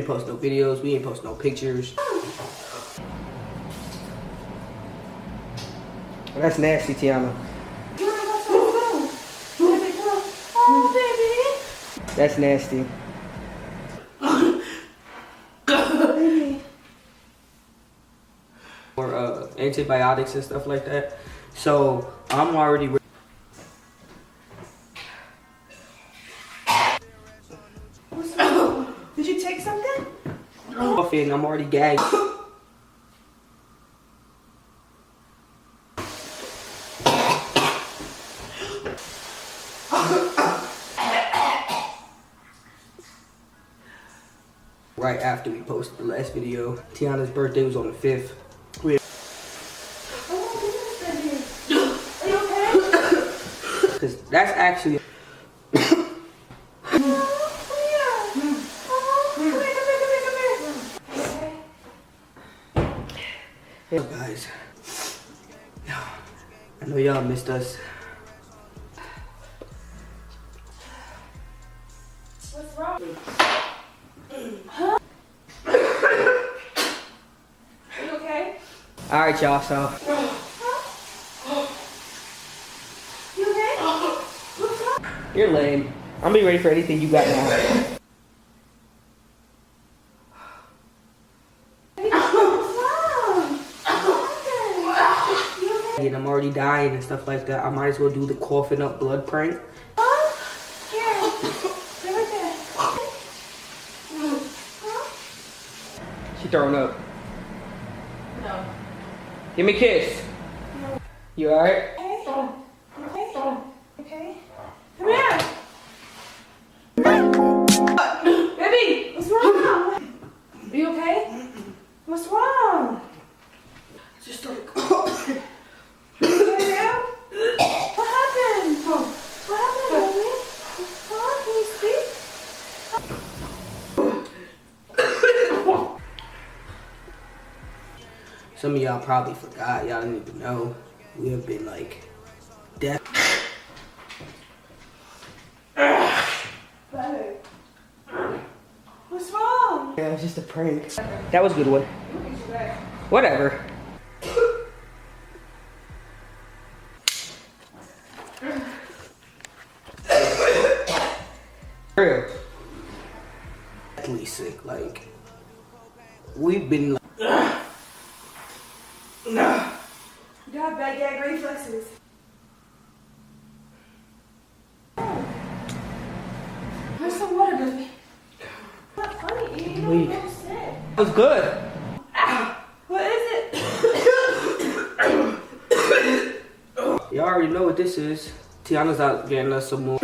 didn't post no videos. We didn't post no pictures. That's nasty, Tiana. Oh, baby. That's nasty. Baby. Or antibiotics and stuff like that. So I'm already. What's wrong? Did you take something? Coughing. I'm already gagged. Right after we posted the last video, Tiana's birthday was on the 5th. Oh, goodness, baby. Are you okay? Because that's actually. Hey guys, I know y'all missed us. What's wrong? Huh? Are you okay? Alright y'all, so. You okay? What's wrong? You're lame. I'm gonna be ready for anything you got now. And I'm already dying and stuff like that. I might as well do the coughing up blood prank. Here. Stay right there. She throwing up. No. Give me a kiss. You alright? Okay. Okay. Okay. Come here. Baby, what's wrong? Are you okay? What's wrong? Just started. You okay now? What happened? What happened, baby? Huh? Can you speak? Some of y'all probably forgot. Y'all didn't even know. We have been like deaf. Baby. What's wrong? Yeah, it was just a prank. That was a good one. Whatever. Real. Deathly sick. Like we've been like. You got bad gag reflexes. Here's some water, baby. Not funny, you Weak. don't sick. That was good. What is it? Y'all already know what this is. Tiana's out getting us some more.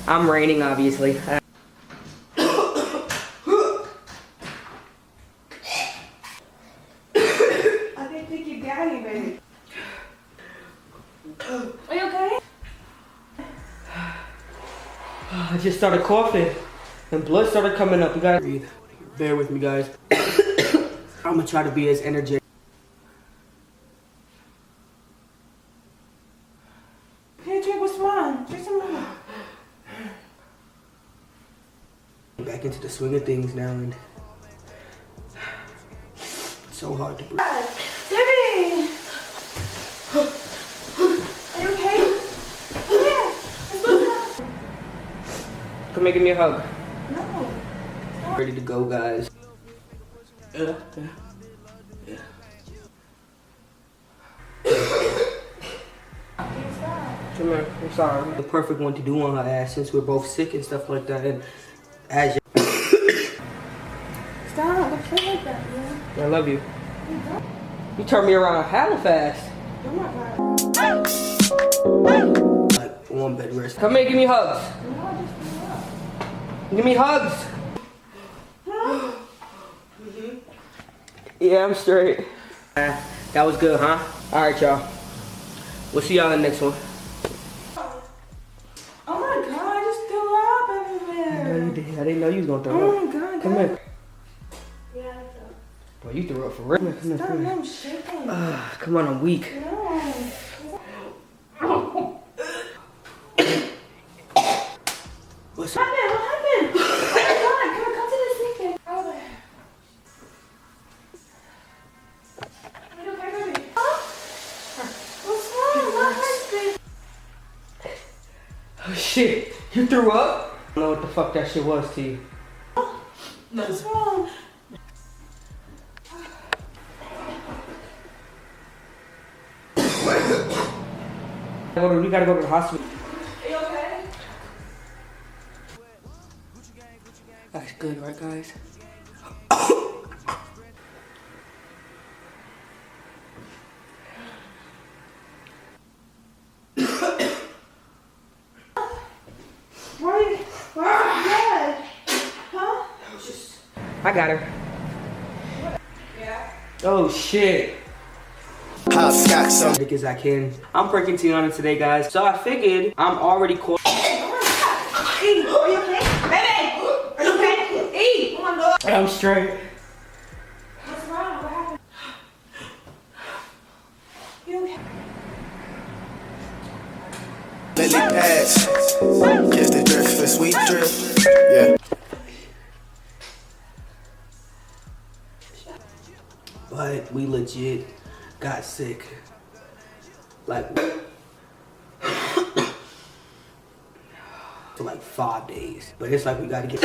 I'm raining, obviously. I think you're gagging, baby. Are you okay? I just started coughing and blood started coming up. You gotta breathe. Bear with me, guys. I'm gonna try to be as energetic. Here, drink. What's wrong? Drink some water. Back into the swing of things now, and it's so hard to breathe. Debbie! Are you okay? Come here. Let's go now. Come here, give me a hug. No. Ready to go, guys. Yeah. Come here. I'm sorry. The perfect one to do on her ass since we're both sick and stuff like that. And as you, Stop. Don't play like that, man. I love you. You turned me around hella fast. Oh my God. Like one bed rest. Come here, give me hugs. No, I just threw up. Give me hugs. Yeah, I'm straight. That was good, huh? All right, y'all. We'll see y'all in the next one. Oh my God, I just threw up everywhere. No, you did. I didn't know you was gonna throw Oh up. my God. Come here. Yeah, I threw up. Boy, you threw up for real. Come here, Stop, come here. I'm shaking. Come on, I'm weak. No. What's What happened? What happened? Oh my God, come to the Oh, shit, you threw up? I don't know what the fuck that shit was to you. What's wrong? We gotta go to the hospital. Are you okay? That's good, right, guys? Why are you dead? Huh? I got her. Yeah. Oh shit. As as I can. I'm pranking Tiana today, guys. So I figured I'm already caught. E, are you okay? Baby! Are you okay? E! Oh my God. I'm straight. What's wrong? What happened? You okay? Lily pads, catch the drift, the sweet drift. Yeah. But we legit got sick. Like for like 5 days. But it's like we gotta get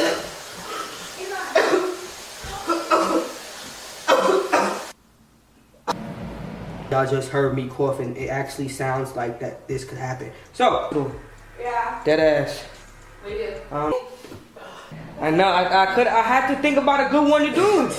y'all just heard me coughing. It actually sounds like that this could happen. So Yeah. dead ass. We do. I know I had to think about a good one to do.